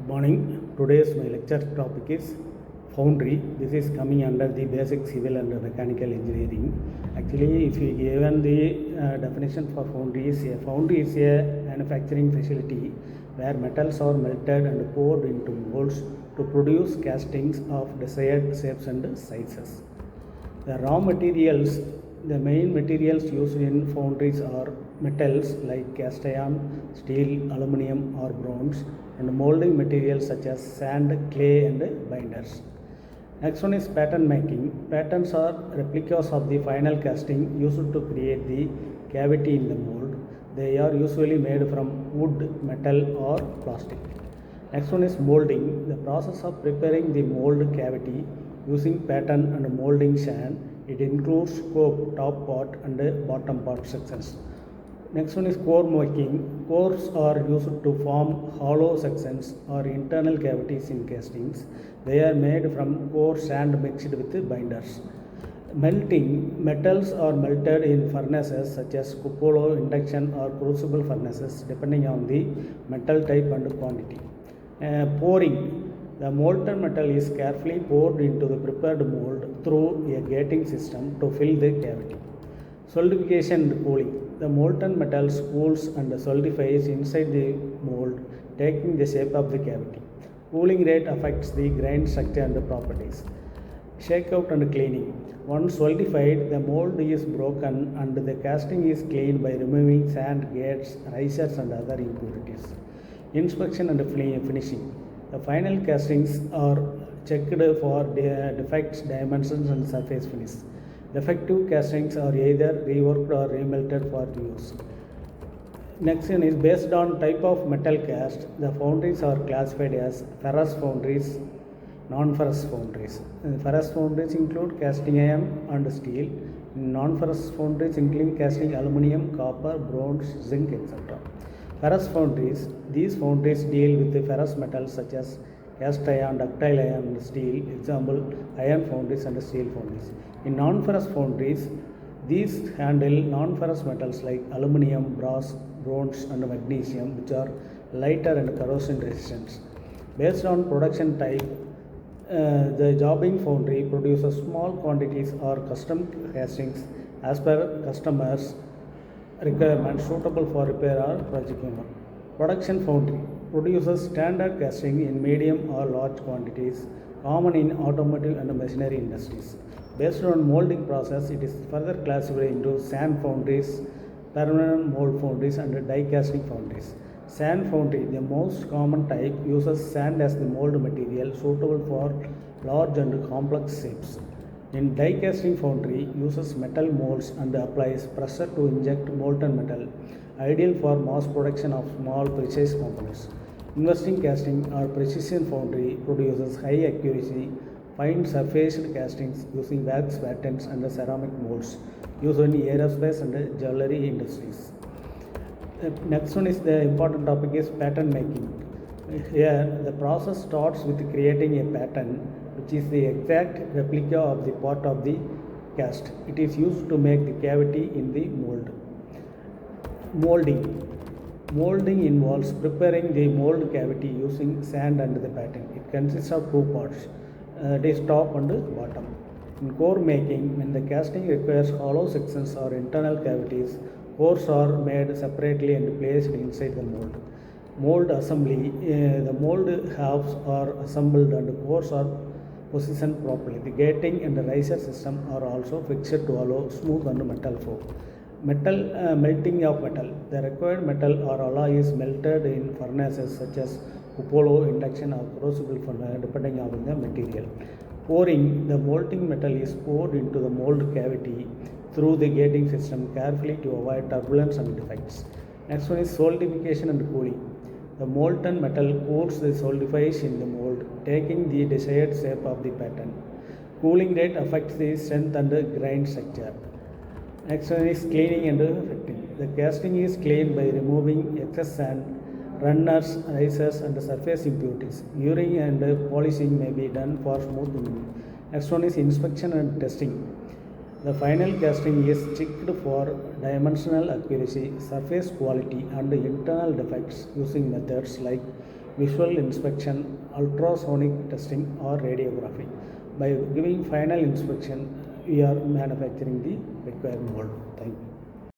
Good morning. Today's my lecture topic is Foundry. This is coming under the basic civil and mechanical engineering. Actually, if you given the definition for foundry is a manufacturing facility where metals are melted and poured into molds to produce castings of desired shapes and sizes. The raw materials, the main materials used in foundries are metals like cast iron, steel, aluminum or bronze, and molding materials such as sand, clay and binders. Next one is pattern making. Patterns are replicas of the final casting used to create the cavity in the mold. They are usually made from wood, metal or plastic. Next one is molding. The process of preparing the mold cavity using pattern and molding sand. It includes scope, top part and bottom part sections. Next one is core making. Cores are used to form hollow sections or internal cavities in castings. They are made from core sand mixed with binders. Melting. Metals are melted in furnaces such as cupola, induction or crucible furnaces depending on the metal type and quantity. Pouring. The molten metal is carefully poured into the prepared mold through a gating system to fill the cavity. Solidification and cooling. The molten metal cools and solidifies inside the mold, taking the shape of the cavity. Cooling rate affects the grain structure and properties. Shakeout and cleaning. Once solidified, the mold is broken and the casting is cleaned by removing sand, gates, risers and other impurities. Inspection and finishing. The final castings are checked for defects, dimensions and surface finish. Defective castings are either reworked or remelted for use. Next one is based on type of metal cast. The foundries are classified as ferrous foundries, non-ferrous foundries. Ferrous foundries include casting iron and steel. Non-ferrous foundries include casting aluminum, copper, bronze, zinc, etc. Ferrous foundries. These foundries deal with the ferrous metals such as cast iron, ductile iron and steel. Example, iron foundries and steel foundries. In non-ferrous foundries, these handle non-ferrous metals like aluminum, brass, bronze and magnesium, which are lighter and corrosion resistant. Based on production type, the jobbing foundry produces small quantities or custom castings as per customers' requirements suitable for repair or procurement. Production foundry produces standard casting in medium or large quantities, common in automotive and machinery industries. Based on molding process, it is further classified into sand foundries, permanent mold foundries and die casting foundries. Sand foundry, the most common type, uses sand as the mold material suitable for large and complex shapes. In die casting foundry, uses metal molds and applies pressure to inject molten metal, ideal for mass production of small precise components. Investing casting or precision foundry produces high accuracy, fine surfaced castings using wax patterns and ceramic molds used in aerospace and jewelry industries. Next one is the important topic is pattern making. Here the process starts with creating a pattern which is the exact replica of the part of the cast. It is used to make the cavity in the mold. Molding. Molding involves preparing the mold cavity using sand and the pattern. It consists of two parts. It is top and bottom. In core making, when the casting requires hollow sections or internal cavities, cores are made separately and placed inside the mold. Mold assembly. The mold halves are assembled and cores are positioned properly. The gating and the riser system are also fixed to allow smooth and metal flow. Melting of metal. The required metal or alloy is melted in furnaces such as cupola, induction or crucible furnace depending on the material. Pouring. The molten metal is poured into the mold cavity through the gating system carefully to avoid turbulence and defects. Next one is solidification and cooling. The molten metal cools the solidifies in the mold, taking the desired shape of the pattern. Cooling rate affects the strength and the grain structure. Next one is cleaning and fitting. The casting is cleaned by removing excess sand, runners, risers and surface impurities. Curing and polishing may be done for smoothing. Next one is inspection and testing. The final casting is checked for dimensional accuracy, surface quality and internal defects using methods like visual inspection, ultrasonic testing or radiography. By giving final inspection, we are manufacturing the required mold. Thank you.